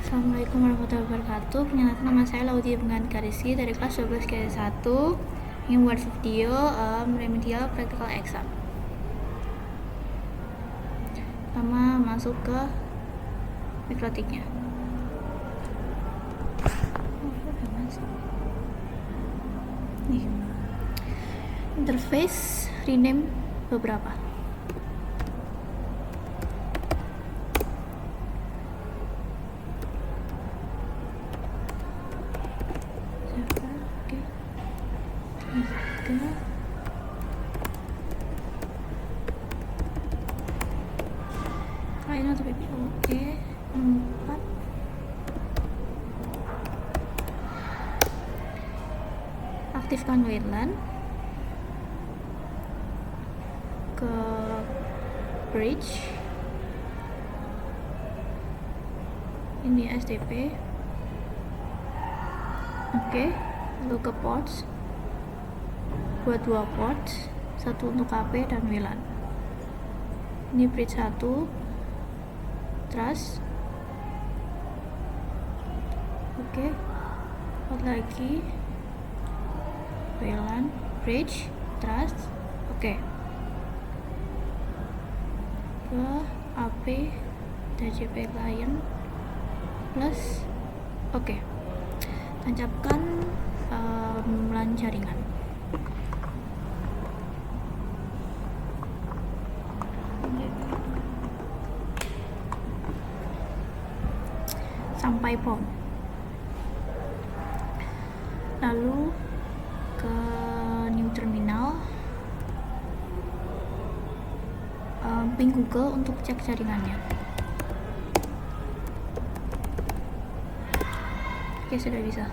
Assalamualaikum warahmatullahi wabarakatuh. Perkenalkan, nama saya Laudia Pengganti Rizky dari kelas 12 kelas 1 yang buat video remedial practical exam. Pertama masuk ke mikrotiknya. Nih, interface rename beberapa. Lain atau PPOE 4 aktifkan WLAN ke bridge ini SDP. Oke, lalu ke ports, buat 2 ports, satu untuk HP dan WLAN. Ini bridge 1 trust. Oke, buat lagi WLAN bridge trust. Oke, ke AP DHCP client plus. Oke, tancapkan LAN jaringan. Sampai POM, lalu ke new terminal, ping Google untuk cek jaringannya. Oke, sudah bisa.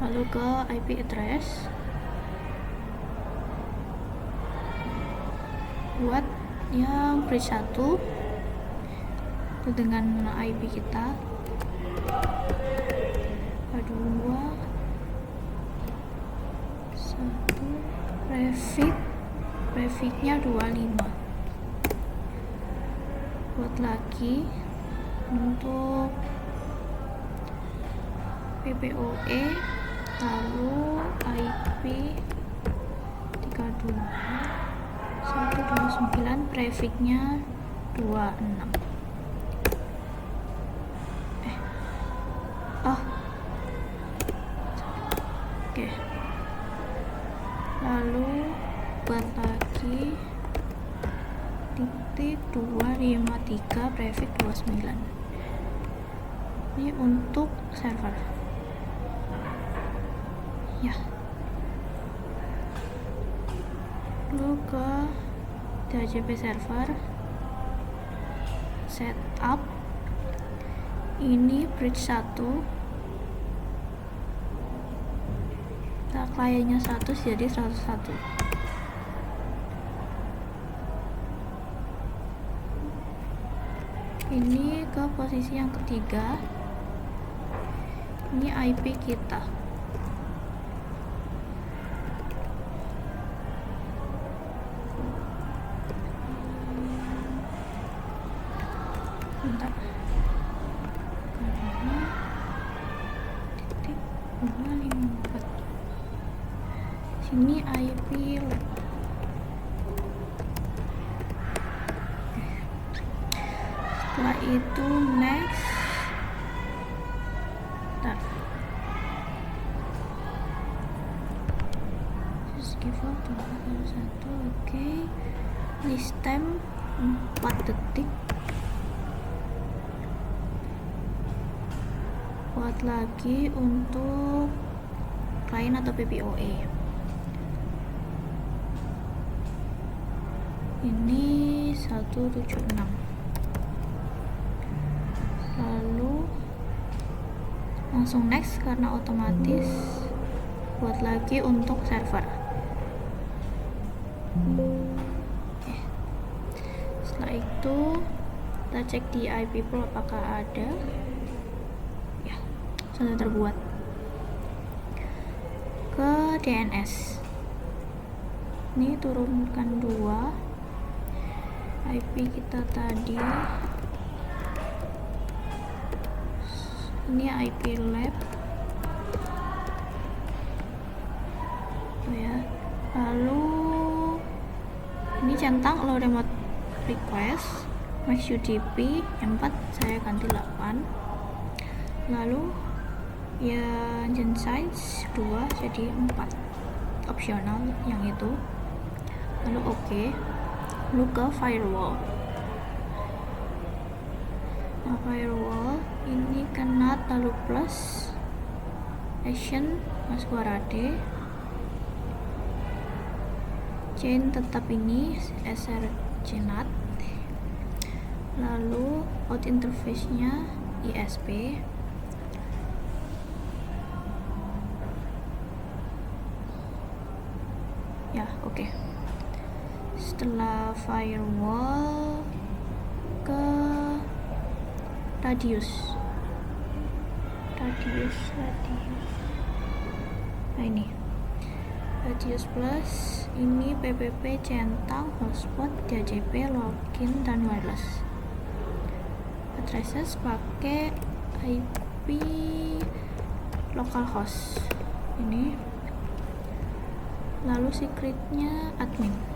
Lalu ke IP address, buat yang bridge 1 dengan IP kita 2 1 prefix-nya 25. Buat lagi untuk PPOE, lalu IP 32 129, prefix-nya 26. Oke, lalu buat lagi titik 253 prefix 29. Ini untuk server ya. Lalu ke DHCP server, setup. Ini bridge 1, kliennya 100 jadi 101. Ini ke posisi yang ketiga, ini IP kita. Bentar, titik 254. Sini IP lab. Setelah itu next. Bentar. Just give up 1. Oke. List time 4 detik. Buat lagi untuk klien atau PPOE. Ini 176. Lalu langsung next karena otomatis. Buat lagi untuk server. Oke. Setelah itu kita cek di IP pool apakah ada. Ya, sudah terbuat. Ke DNS, ini turunkan 2 IP kita tadi ini IP lab ya. Lalu ini centang low remote request, max UDP yang 4 saya ganti 8. Lalu ya gen size 2 jadi 4, opsional yang itu. Lalu oke. Lalu ke firewall. Nah, firewall ini kena lalu plus action masuk arade, chain tetap ini srcnat. Lalu out interface nya ISP. Ya oke. Setelah firewall ke radius. Nah ini radius plus ini PPP centang hotspot DHCP login dan wireless. Addresses pakai IP localhost ini. Lalu secretnya admin.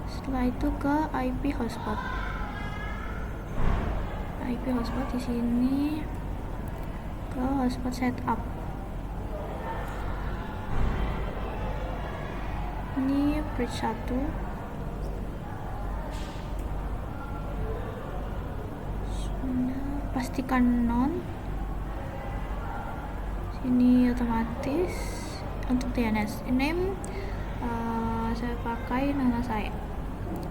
Setelah itu ke IP hotspot. IP hotspot di sini ke hotspot setup. Ini bridge 1. Pastikan non. Sini otomatis. Untuk DNS name saya pakai nama saya.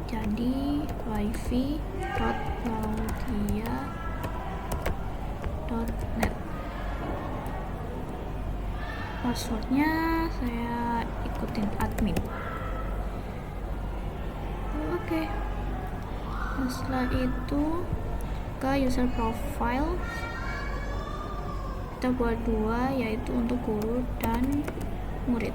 Jadi wifi.claudia.net. Passwordnya saya ikutin admin. Oke. Nah, setelah itu ke user profile kita buat 2, yaitu untuk guru dan murid.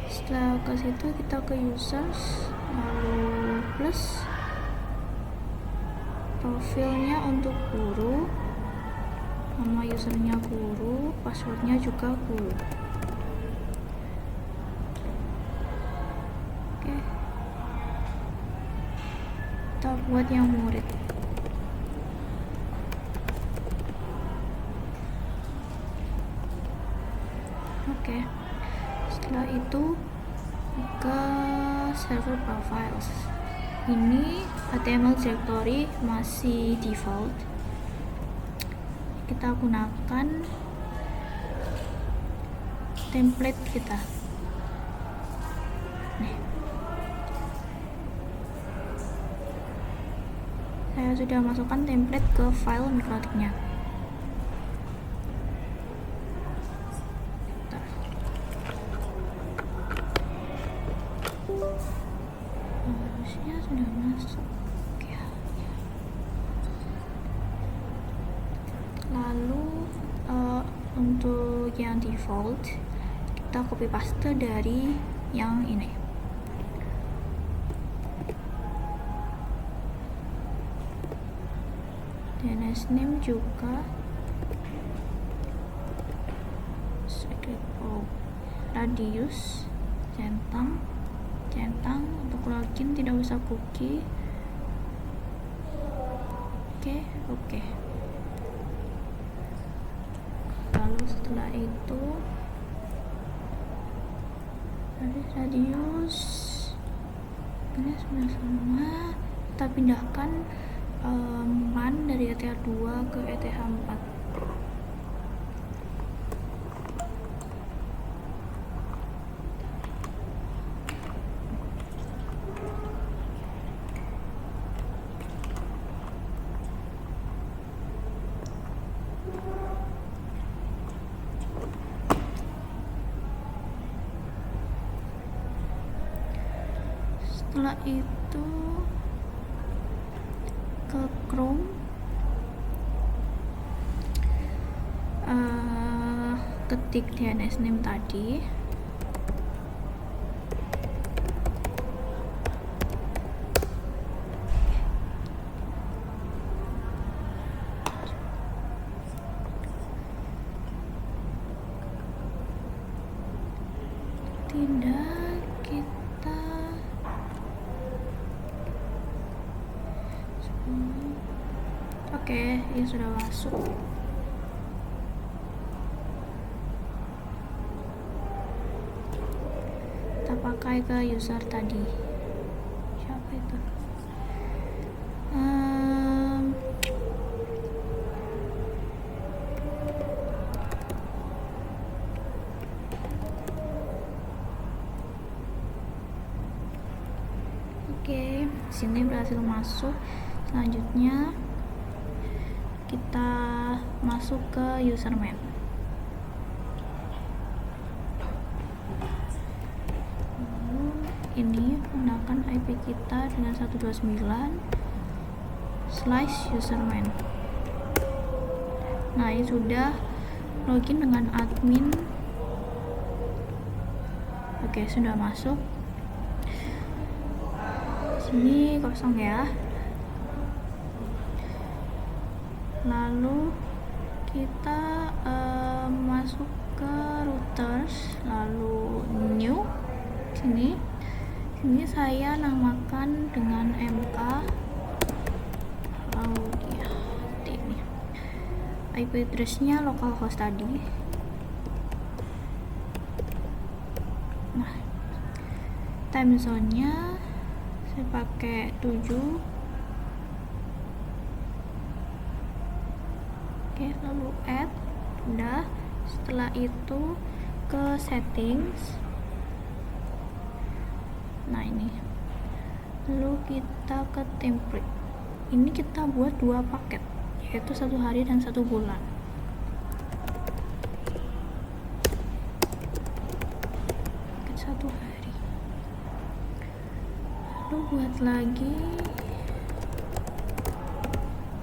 Setelah ke situ kita ke users, lalu plus profilnya untuk guru, nama usernya guru, passwordnya juga guru. Oke, kita buat yang murid. Oke, setelah itu ke server profiles. Ini HTML directory masih default. Kita gunakan template kita. Nih. Saya sudah masukkan template ke file mikrotiknya. Harusnya sudah masuk ya. Lalu untuk yang default kita copy paste dari yang ini. DNS name juga radius centang untuk login tidak usah cookie. Oke. Lalu setelah itu radius ini sudah sama, kita pindahkan man dari ETH 2 ke ETH 4. setelah itu ke Chrome, ketik DNS name tadi, tidak kita oke, ini sudah masuk. Kita pakai ke user tadi, siapa itu, oke, sini berhasil masuk. Selanjutnya kita masuk ke username. Lalu ini menggunakan IP kita dengan 129/username. Nah, ini sudah login dengan admin. Oke, sudah masuk. Sini kosong ya. Lalu kita masuk ke routers, lalu new. Sini saya namakan dengan MK. Lalu ya, ini IP address-nya localhost tadi. Nah, time zone-nya saya pakai 7. Oke, lalu add, udah. Setelah itu ke settings. Nah, ini. Lalu kita ke template. Ini kita buat 2 paket, yaitu 1 hari dan 1 bulan. Paket 1 hari. Lalu buat lagi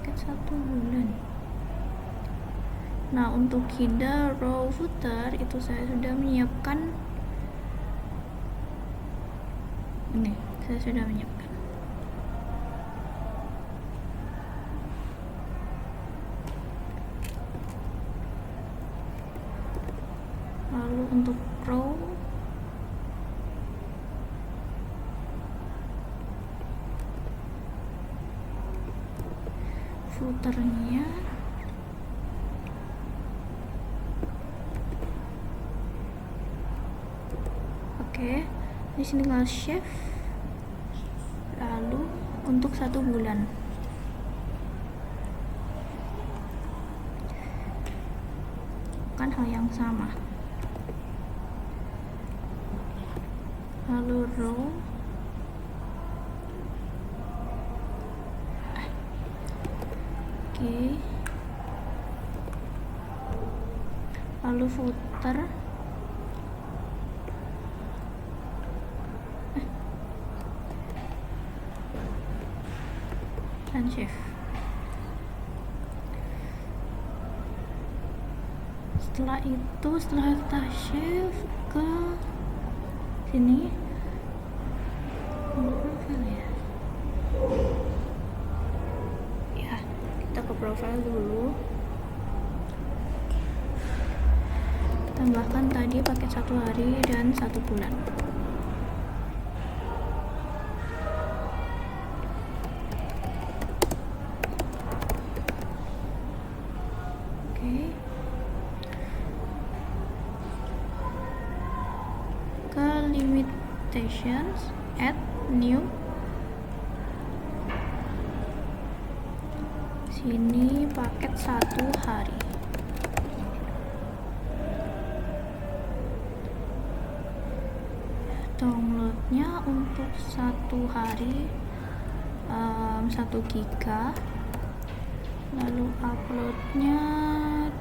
paket 1 bulan. Nah, untuk header, row, footer itu saya sudah menyiapkan. Ini saya sudah menyiapkan. Lalu untuk row, footernya oke, di sini tinggal save. Lalu untuk 1 bulan kan hal yang sama. Lalu row, oke. Lalu footer, dan save. Setelah itu, setelah kita save, ke sini profile ya, kita ke profile dulu, tambahkan tadi paket 1 hari dan 1 bulan. Ke limitations, add new. Sini paket 1 hari. Downloadnya untuk 1 hari 1 giga, lalu uploadnya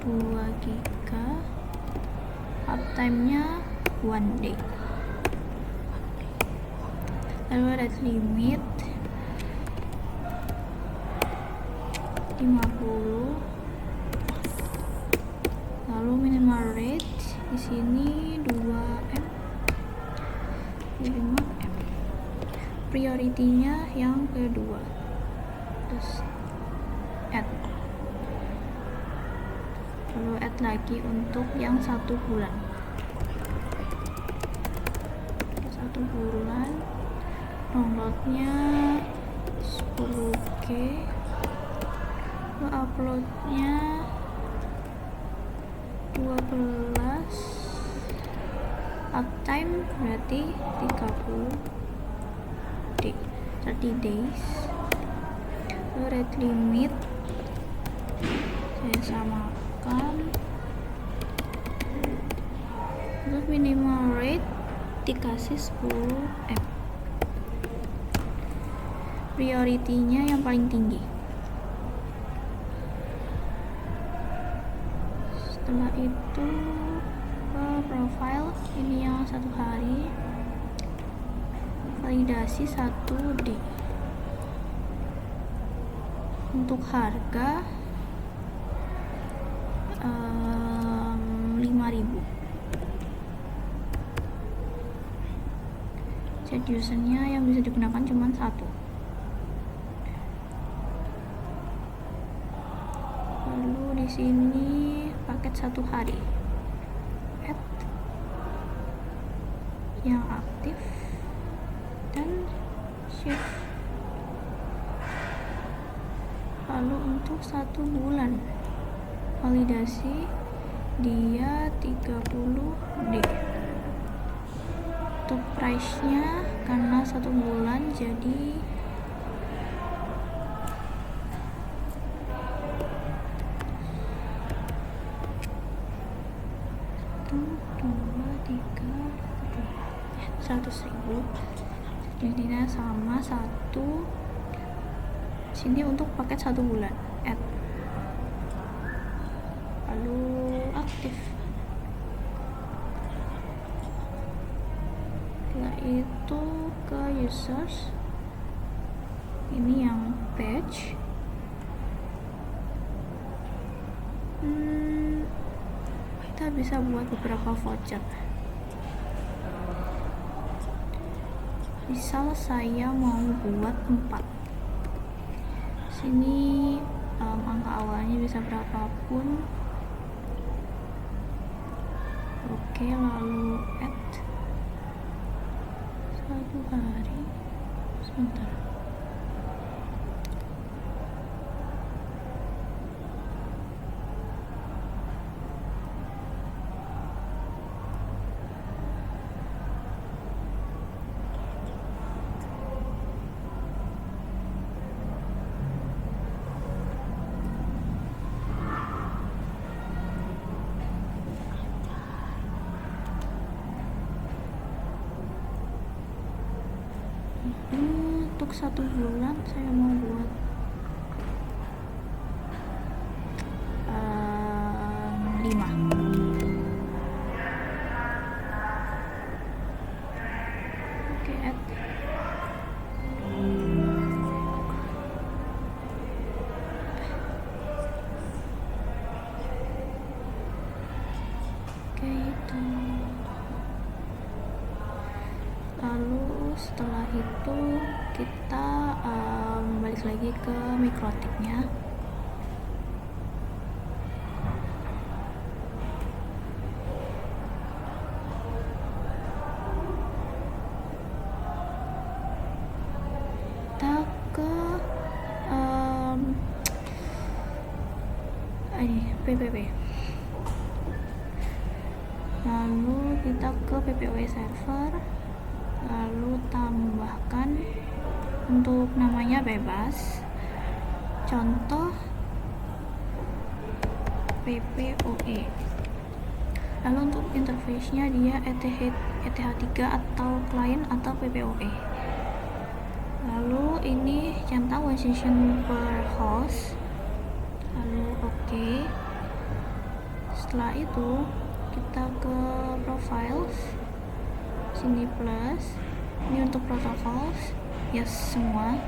2 giga, uptime nya 1 day. lalu rate limit 50, lalu minimal rate di sini 2M 5M, prioritinya yang kedua, terus add, lalu add lagi untuk yang 1 bulan. 1 bulan downloadnya 10G, uploadnya 12, uptime berarti 30 days, rate limit saya samakan, untuk minimal rate dikasih 10M, prioritinya yang paling tinggi. Setelah itu ke profile, ini yang 1 hari, validasi 1D. Untuk harga 5.000. Chat usernya yang bisa digunakan cuma 1. Lalu di sini paket 1 hari, add yang aktif dan shift. Lalu untuk 1 bulan validasi dia 30D. Untuk price nya karena 1 bulan jadi 100.000. Jadinya sama 1. Sini untuk paket 1 bulan, add, lalu aktif. Setelah itu ke users, ini yang page, kita bisa buat beberapa voucher. Misal saya mau buat 4, sini angka awalnya bisa berapapun. Oke, lalu add 1 hari, sebentar. Untuk 1 bulan saya mau buat 5. Oke, add. Oke, itu. Lalu setelah itu kita balik lagi ke mikrotiknya. Kita ke PPP, lalu kita ke PPOE server, lalu tambahkan, untuk namanya bebas, contoh PPOE. Lalu untuk interface-nya dia ETH3 atau client atau PPOE. Lalu ini centang 1 session per host, lalu oke. Setelah itu kita ke profiles, sini plus, Ini untuk protokol, yes semua.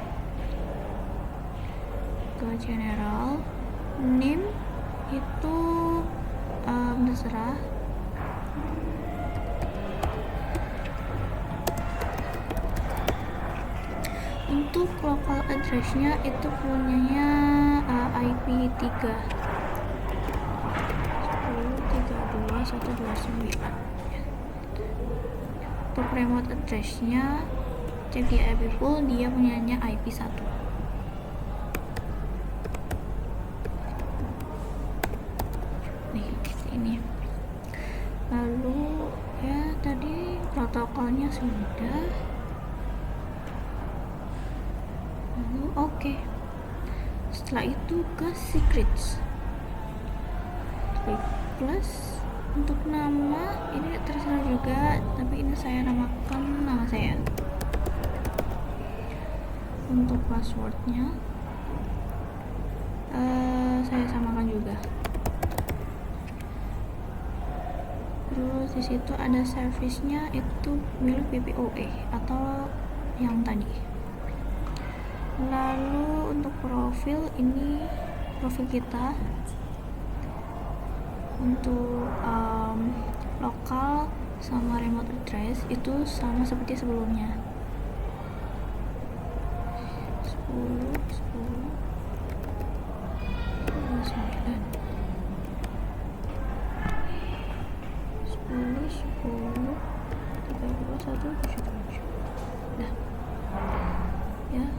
Ke general, name itu terserah. Untuk local address-nya itu punyanya IP 3 10.32.129. Untuk remote address-nya cek di IP pool, dia punyanya IP 1. Nih ini. Lalu ya tadi protokolnya sudah. Lalu oke. Setelah itu ke secrets. Klik plus. Untuk nama ini terserah juga, tapi ini saya namakan nama saya. Untuk passwordnya saya samakan juga. Terus di situ ada service-nya, itu milik PPOE atau yang tadi. Lalu untuk profil, ini profil kita. Untuk lokal sama remote address itu sama seperti sebelumnya. 10 32.177. Nah, ya.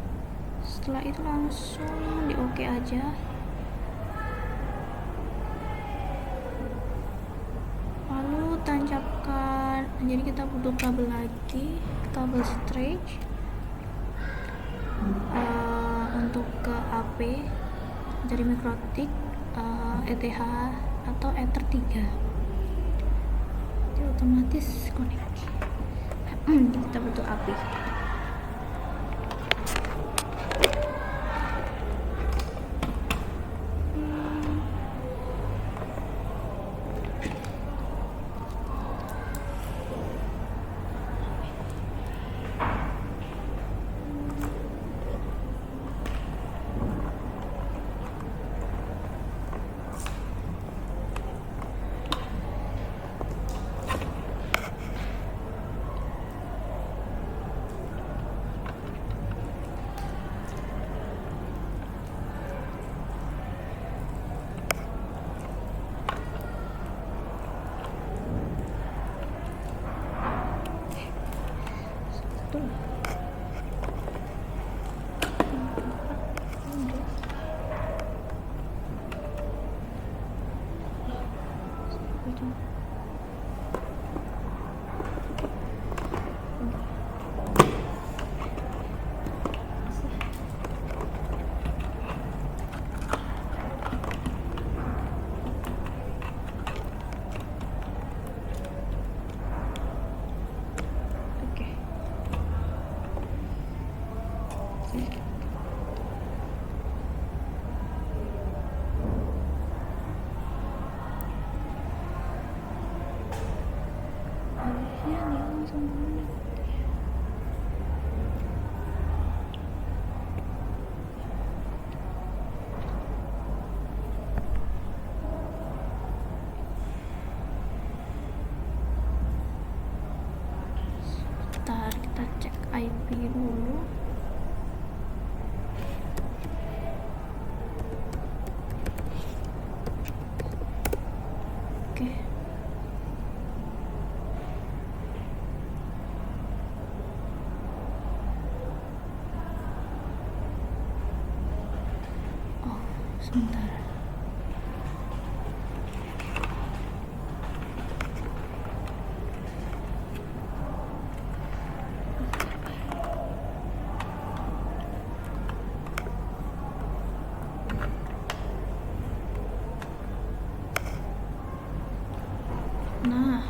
Setelah itu langsung di oke aja. Lalu tancapkan. Jadi kita butuh kabel lagi, kabel stretch untuk ke AP dari Mikrotik, ETH atau Ether 3. Jadi otomatis connect. Kita butuh API. Kita cek IP dulu. Oke. Oh, sebentar. Nah,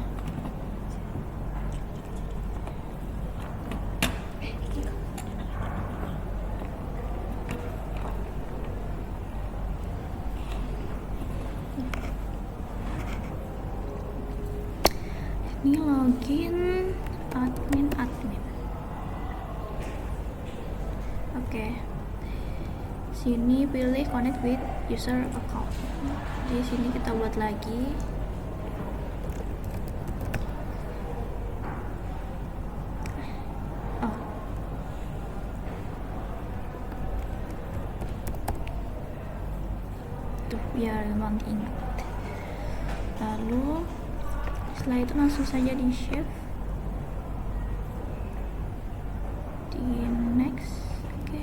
ini login admin. Oke. Sini pilih connect with user account. Di sini kita buat lagi. Oh. Tuh, biar gampang diingat. Lalu setelah itu langsung saja di save, di next. Oke.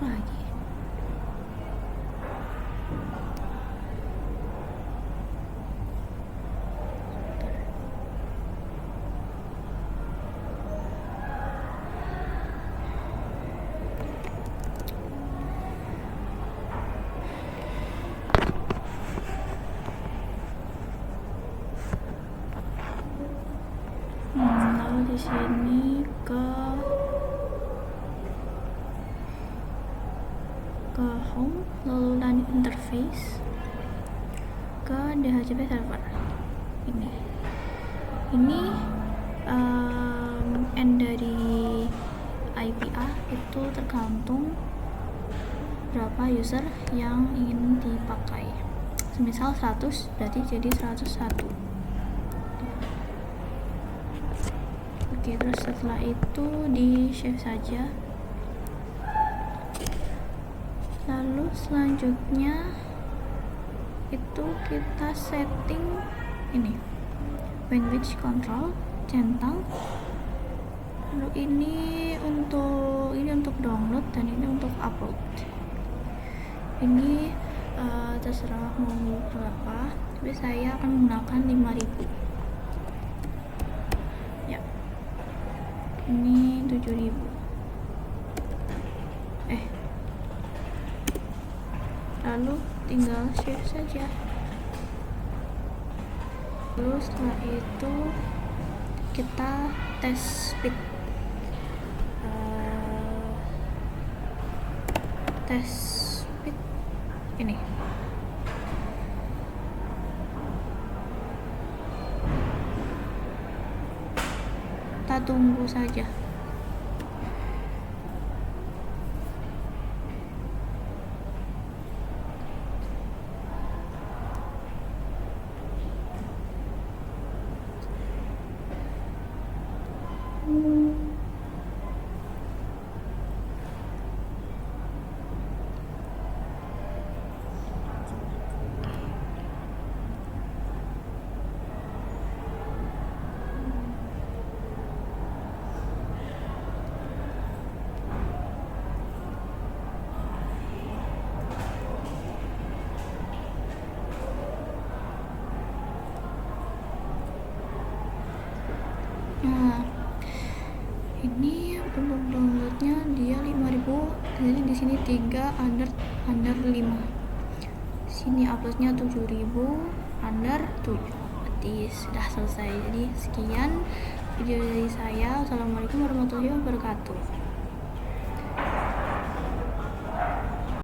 Lagi lalu di sini ke home, lalu LAN interface, ke DHCP server. Ini end dari IPA itu tergantung berapa user yang ingin dipakai. Semisal 100 berarti jadi 101. Oke, terus setelah itu di save saja. Lalu selanjutnya itu kita setting ini bandwidth control centang. Lalu ini untuk download dan ini untuk upload. Ini terserah mau berapa, tapi saya akan menggunakan 5000. Ya, ini 7000. Lalu tinggal save saja. Lalu setelah itu kita tes speed. Tes speed ini. Kita tunggu saja. Nah, ini untuk downloadnya dia 5000, jadi di sini 3 under 5. Sini uploadnya 7000 under 7. Berarti sudah selesai. Jadi sekian video dari saya. Assalamualaikum warahmatullahi wabarakatuh.